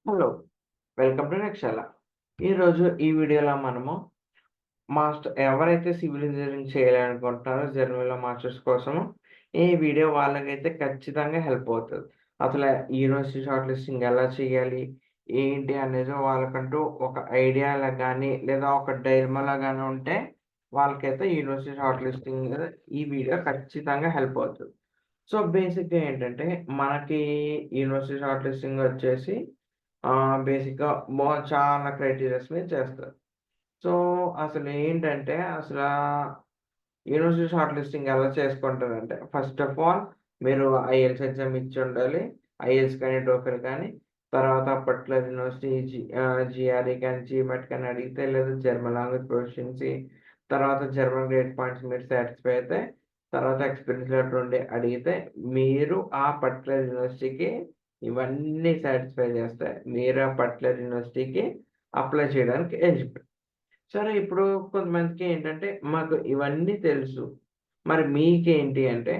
Hello! Welcome to నెక్స్ట్‌ఎలా. ఈరోజు ఈ వీడియోలో మనము ఎవరైతే సివిల్ ఇంజినీరింగ్ చేయాలనుకుంటున్నారో జర్నల్‌లో మాస్టర్స్ కోసము, ఈ వీడియో వాళ్ళకైతే ఖచ్చితంగా హెల్ప్ అవుతది. అసల యూనివర్సిటీ షార్ట్ లిస్టింగ్ ఎలా చేయాలి? ఏంటి అనేది వాళ్ళకంటూ ఒక ఐడియాలా గాని, లేదా ఒక డైలమాలా గాని ఉంటే, వాళ్ళకైతే యూనివర్సిటీ షార్ట్ లిస్టింగ్ ఈ వీడియో ఖచ్చితంగా హెల్ప్ అవుతది. సో, బేసిక్‌గా ఏంటంటే, మనకి యూనివర్సిటీ షార్ట్ లిస్టింగ్ వచ్చేసి బేసిక్‌గా చాలా క్రైటీరియాస్ మీద చేస్తారు. సో, అసలేంటంటే, యూనివర్సిటీ షార్ట్ లిస్టింగ్ ఎలా చేసుకుంటారంటే, ఫస్ట్ ఆఫ్ ఆల్ మీరు ఐఎల్టీఎస్ ఎగ్జామ్ ఇచ్చుండాలి. ఐఎల్టీఎస్ కానీ, టోఫెల్ కానీ. తర్వాత అప్పట్లో యూనివర్సిటీ జీఆర్ఈ కానీ, జీమాట్ కానీ అడిగితే, లేదా జర్మన్ లాంగ్వేజ్ ప్రొఫిషియన్సీ, తర్వాత జర్మన్ గ్రేడ్ పాయింట్స్ మీరు సాటిస్ఫై అయితే, తర్వాత ఎక్స్‌పీరియన్స్ లెటర్ ఉండి అడిగితే, మీరు ఆ పర్టిక్యులర్ యూనివర్సిటీకి ఇవన్నీ సాటిస్ఫై చేస్తే, మీరు ఆ పర్టిక్యులర్ యూనివర్సిటీకి అప్లై చేయడానికి ఎలిజిబుల్. సరే ఇప్పుడు కొంతమందికి ఏంటంటే, మాకు ఇవన్నీ తెలుసు. మరి మీకేంటి అంటే,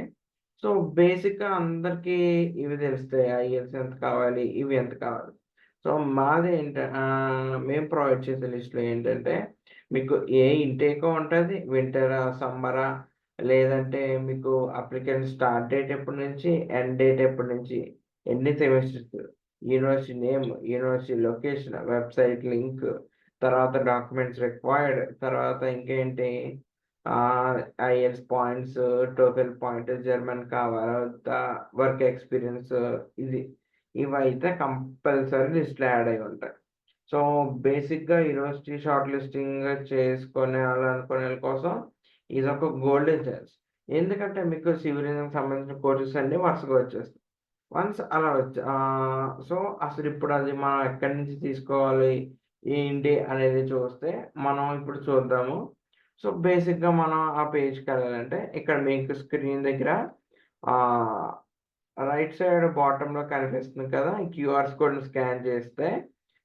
సో, బేసిక్‌గా అందరికీ ఇవి తెలుస్తాయి. ఐఎల్టీఎస్ ఎంత కావాలి? ఇవి ఎంత కావాలి? సో, మేము ప్రొవైడ్ చేసే లిస్ట్‌లో ఏంటంటే, మీకు ఏ ఇంటేకో ఉంటది. వింటరా? సమ్మరా? లేదంటే మీకు అప్లికెంట్ స్టార్ట్ డేట్ ఎప్పటి నుంచి? ఎండ్ డేట్ ఎప్పటి నుంచి? ఎన్ని semesters? University name, university location, website link, తర్వాత డాక్యుమెంట్స్ రిక్వైర్డ్, తర్వాత ఇంకేంటి IELTS points, TOEFL point, German కావాలా వద్దా? వర్క్ ఎక్స్‌పీరియన్స్ ఇది. ఇవైతే కంపల్సరీ లిస్ట్‌లో యాడ్ అయ్యి ఉంటాయి. సో, బేసిక్‌గా యూనివర్సిటీ షార్ట్ లిస్టింగ్ చేసుకునేవాళ్ళనుకునే కోసం ఇదొక గోల్డెన్ ఛాన్స్. ఎందుకంటే మీకు సివిల్ ఇంజినీరింగ్‌కి సంబంధించిన కోర్సెస్ అన్నీ వరుసగా వచ్చేస్తాయి. వన్స్ అలా సో, అసలిప్పుడు అది మనం ఎక్కడి నుంచి తీసుకోవాలి? ఏంటి? అనేది చూస్తే మనం ఇప్పుడు చూద్దాము. సో, బేసిక్‌గా మనం ఆ పేజ్‌కెళ్ళాలంటే ఇక్కడ మీకు స్క్రీన్ దగ్గర ఆహ్, రైట్ సైడ్ బాటమ్‌లో కనిపిస్తుంది కదా! ఈ క్యూఆర్స్ కోడ్‌ని స్కాన్ చేస్తే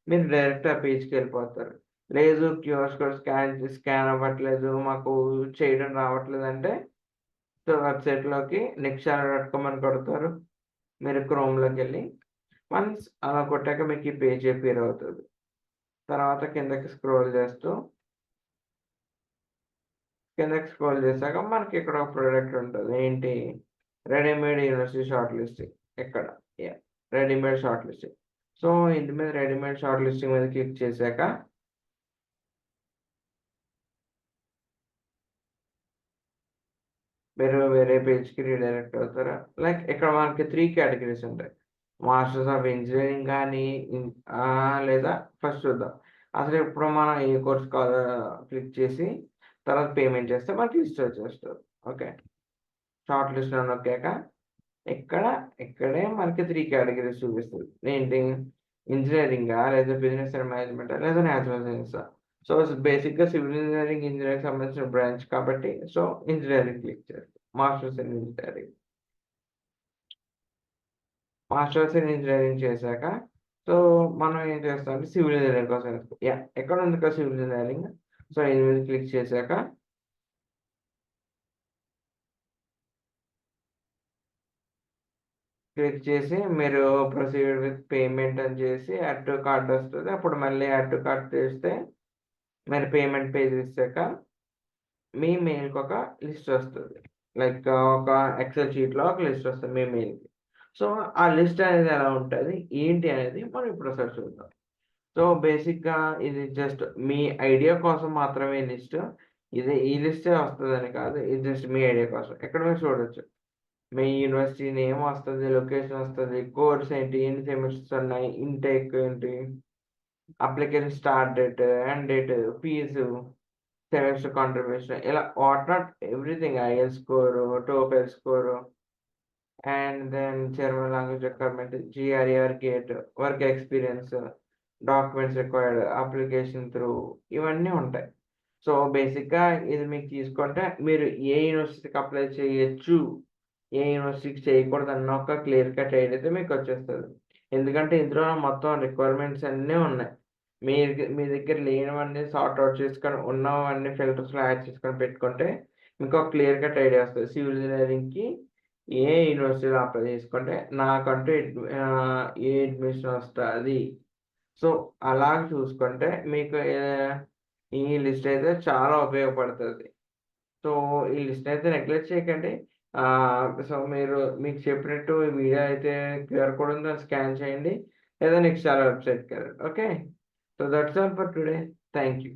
మీరు డైరెక్ట్ ఆ పేజ్‌కెళ్ళిపోతారు. లేదు క్యూఆర్స్ కోడ్ స్కాన్ అవ్వట్లేదు, మాకు చేయడం రావట్లేదంటే సో, వెబ్‌సైట్‌లోకి నెక్స్ట్‌ఎలా.కామ్ అని కొడతారు. మీరు క్రోమ్‌లోకెళ్ళి వన్స్ అలా కొట్టాక మీకు ఈ పేజ్ అపియర్ అవుతది. తర్వాత కిందకి స్క్రోల్ చేసాక మనకి ఇక్కడ ఒక ప్రొడక్ట్ ఉంటది. ఏంటి? రెడీమేడ్ యూనివర్సిటీ షార్ట్ లిస్టింగ్ ఇక్కడ. Yeah! Readymade short listing. So, ఇంటి మీద రెడీమేడ్ షార్ట్ లిస్టింగ్ మీద క్లిక్ చేసాక మీరు వేరే పేజ్‌కి రీడైరెక్ట్ అవుతారా? లైక్ ఇక్కడ మనకి 3 కేటగరీస్ ఉంటాయి. మాస్టర్స్ ఆఫ్ ఇంజినీరింగ్ గాని లేదా ఫస్ట్ చూద్దాం. అసలు ఇప్పుడు మనం ఏ కోర్స్ క్లిక్ చేసి తర్వాత పేమెంట్ చేస్తే మనకి లిస్ట్ వచ్చేస్తది. ఓకే. షార్ట్ లిస్ట్ అని నొక్కాక ఇక్కడ ఇక్కడే మనకి 3 కేటగరీస్ చూపిస్తది. ఏంటి? ఇంజినీరింగా? లేదా బిజినెస్ అండ్ మేనేజ్మెంటా? లేదా న్యాచురల్ సైన్సా? సో, బేసిక్‌గా సివిల్ ఇంజినీరింగ్, ఇంజినీరింగ్‌కి సంబంధించిన బ్రాంచ్ కాబట్టి సో, ఇంజినీరింగ్ క్లిక్ చేస్తాం. Masters in engineering. Masters in engineering చేశాక సో, మనం ఏం చేస్తామంటే సివిల్ ఇంజినీరింగ్ కోసం యాహ్! ఎక్కడుంది కదా సివిల్ ఇంజినీరింగ్. సో, దీని మీద క్లిక్ చేశాక క్లిక్ చేసి మీరు ప్రొసీడ్ విత్ పేమెంట్ అని చేసి యాడ్ టు కార్ట్ వస్తది. అప్పుడు మళ్ళీ యాడ్ టు కార్ట్ చేస్తే మీరు పేమెంట్ పే చేసాక మీ మెయిల్‌కొక లిస్ట్ వస్తది. లైక్ ఒక ఎక్సెల్ షీట్‌లో ఒక లిస్ట్ వస్తది మీ మెయిల్‌కి. సో, ఆ లిస్ట్ అనేది ఎలా ఉంటది? ఏంటి అనేది మనం ఇప్పుడు ఒకసారి చూద్దాం. సో, బేసిక్‌గా ఇది జస్ట్ మీ ఐడియా కోసం మాత్రమే ఈ లిస్ట్. ఈ లిస్టే వస్తదని కాదు. ఇది జస్ట్ మీ ఐడియా కోసం. ఇక్కడ మీరు చూడొచ్చు. మీ యూనివర్సిటీ నేమ్ వస్తది, లొకేషన్ వస్తది, కోర్స్ ఏంటి, ఎన్ని సెమిస్టర్స్ ఉన్నాయి, ఇంటేక్ ఏంటి, application start date, end date, fee, semester contribution ఇలా what not everything IELTS score, TOEFL score and then German language requirement, GRE or GATE, work experience, documents required, application through ఇవన్నీ ఉంటాయి. So, బేసిక్‌గా ఇది మీకు తీసుకుంటే మీరు ఏ యూనివర్సిటీకి అప్లై చేయొచ్చు, ఏ యూనివర్సిటీకి చేయకూడదన్న ఒక క్లియర్ కట్ ఐడియా అయితే మీకొచ్చేస్తది. ఎందుకంటే ఇందులో మొత్తం రిక్వైర్మెంట్స్ అన్నీ ఉన్నాయి. మీ దగ్గర లేనివన్నీ సార్ట్ ఔట్ చేసుకొని, ఉన్నవన్నీ ఫిల్టర్స్‌లో యాడ్ చేసుకొని పెట్టుకుంటే మీకొక క్లియర్ కట్ ఐడియా వస్తది. సివిల్ ఇంజినీరింగ్‌కి ఏ యూనివర్సిటీలో అప్లై చేసుకుంటే నాకంటూ ఏ అడ్మిషన్ వస్తది. సో, అలా చూసుకుంటే మీకు ఈ లిస్ట్ అయితే చాలా ఉపయోగపడుతది. సో, ఈ లిస్ట్ అయితే నెగ్లెక్ట్ చేయకండి. సో, మీరు మీకు చెప్పినట్టు ఈ వీడియో అయితే క్యూఆర్ కోడ్ ఉంది. అది స్కాన్ చేయండి. లేదా నెక్స్ట్ చాలా వెబ్‌సైట్‌కెళ్ళండి. Okay. So, that's all for today. Thank you.